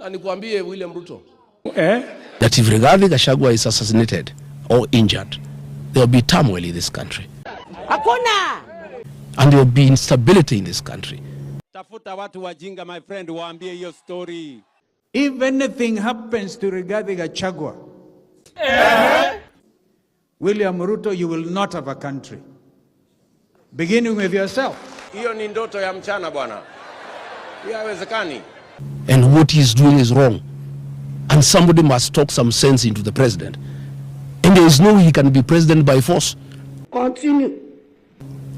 Na nikuambie William Ruto. That if Rigathi Gachagua is assassinated or injured, there will be turmoil in this country. Hakuna. And there will be instability in this country. Tafuta watu wajinga, my friend, waambie hiyo story. If anything happens to Rigathi Gachagua, William Ruto, you will not have a country. Beginning with yourself. Hiyo ni ndoto ya mchana bwana. Hiyo haiwezekani. And what he's doing is wrong. And somebody must talk some sense into the president. And there is no way he can be president by force. Continue.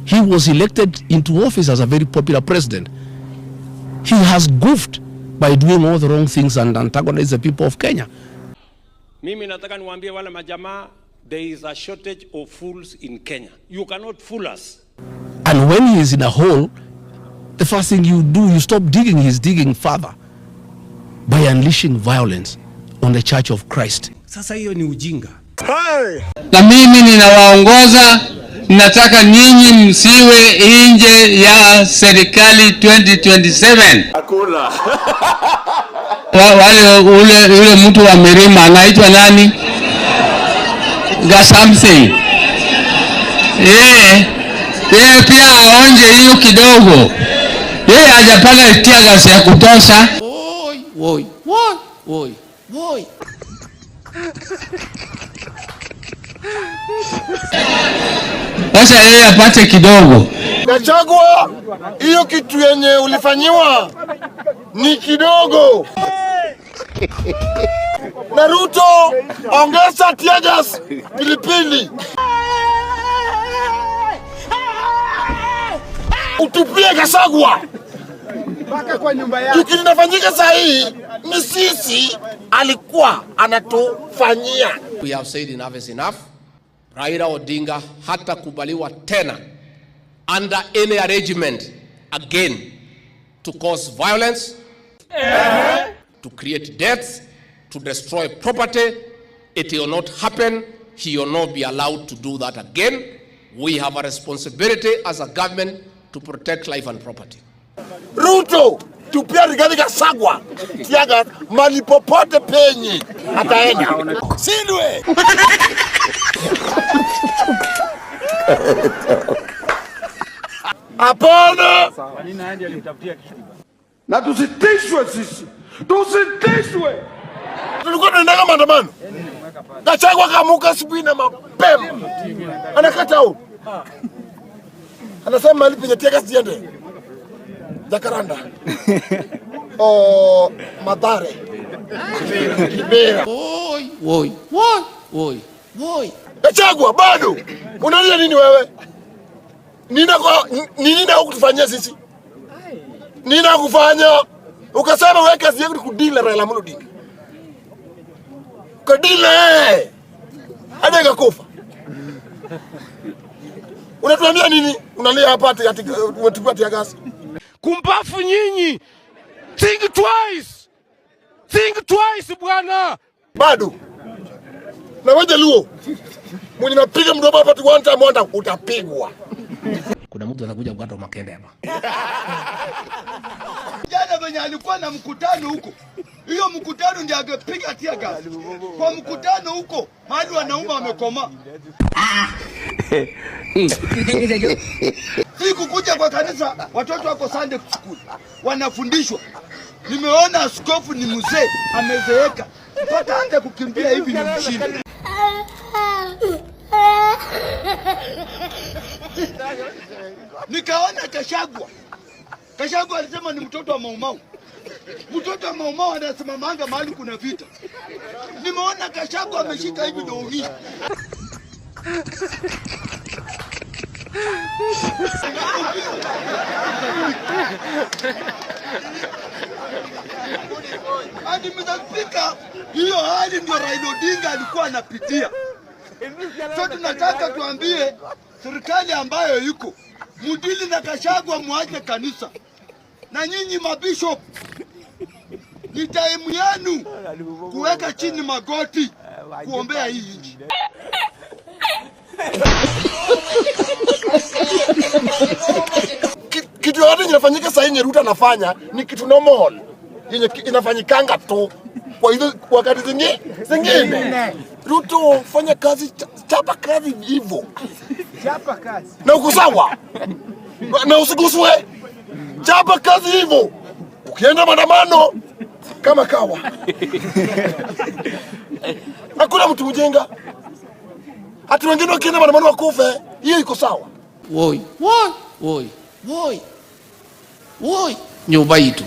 He was elected into office as a very popular president. He has goofed by doing all the wrong things and antagonized the people of Kenya. Mimi nataka niwaambie wale majamaa, there is a shortage of fools in Kenya. You cannot fool us. And when he is in a hole, the first thing you do, you stop digging, he's digging further by unleashing violence on the Church of Christ. Sasa hiyo ni ujinga. Na mimi ninawaongoza, nataka nyinyi msiwe nje ya serikali 2027. Hakuna. Wale ule mtu wa Mirima anaitwa nani? Gasamsi. Yeye pia aonje hiyo kidogo. Yeye hajapata tear gas ya kutosha. Woi. Sasa yeye apate kidogo. Gachagua, hiyo kitu yenye ulifanyiwa ni kidogo. Na Ruto, ongeza tear gas pilipili. Utupie Gachagua. Mpaka kwa nyumba yake. Kitu kinafanyika saa hii ni sisi alikuwa anatufanyia. We have said enough is enough. Raila Odinga hatakubaliwa tena under any arrangement again to cause violence, to create deaths, to destroy property. It will not happen. He will not be allowed to do that again. We have a responsibility as a government to protect life and property. Ruto, tupia Rigathi Gachagua. Tiaga mali popote penye ataenda. Sindwe. Hapana. Na tusitishwe sisi. Tusitishwe. Tulikuwa tunaenda maandamano. Gachagua kamuka asubuhi na mapema. Anakata au. Anasema mali penye tiaga siende. Jacaranda. Madare. Kibera. Woi. Gachagua bado. Unalia nini wewe? Nini na kutufanyia sisi? Nini na kufanya? Ukasema wewe kazi yako ni kudila Raila Amolo Odinga. Kadila. Hadi ngakufa. Unatuambia nini? Unalia hapa ati umetupia gas. Kumbafu nyinyi. Think twice bwana. Bado. Na wewe Luo. Mwenye napiga mdomo hapa tu one time utapigwa. Kuna mtu anakuja kukata makende hapa. Jana venye alikuwa na mkutano huko. Hiyo mkutano ndiye angepiga tear gas. Kwa mkutano huko mahali wanaume wamekoma. Siku kuja kwa kanisa watoto wako Sunday school wanafundishwa. Nimeona askofu ni mzee amezeeka. Mpaka anza kukimbia hivi ni mshindi. Nikaona Gachagua alisema ni mtoto wa Maumau. Mtoto wa Maumau anasema manga mahali kuna vita. Nimeona Gachagua ameshika hivi ndio hii. Hadi mtapika hiyo hali ndio Raila Odinga alikuwa anapitia. So tunataka tuambie serikali ambayo yuko mudili na Gachagua muache kanisa. Na nyinyi mabishop ni time yenu kuweka chini magoti kuombea hii nchi. Kitu yote kinafanyika sasa hivi Ruto anafanya ni kitu normal. yenye inafanyikanga tu kwa hizo wakati zingine. Ruto, fanya kazi, chapa kazi hivyo. Chapa kazi. Na uko sawa. Na usiguswe. Chapa kazi hivyo. Ukienda maandamano kama kawa. Hakuna mtu mjenga. Hata wengine wakienda maandamano wakufe, hiyo iko sawa. Woi, woi, woi, woi. Woi, nyumba yetu.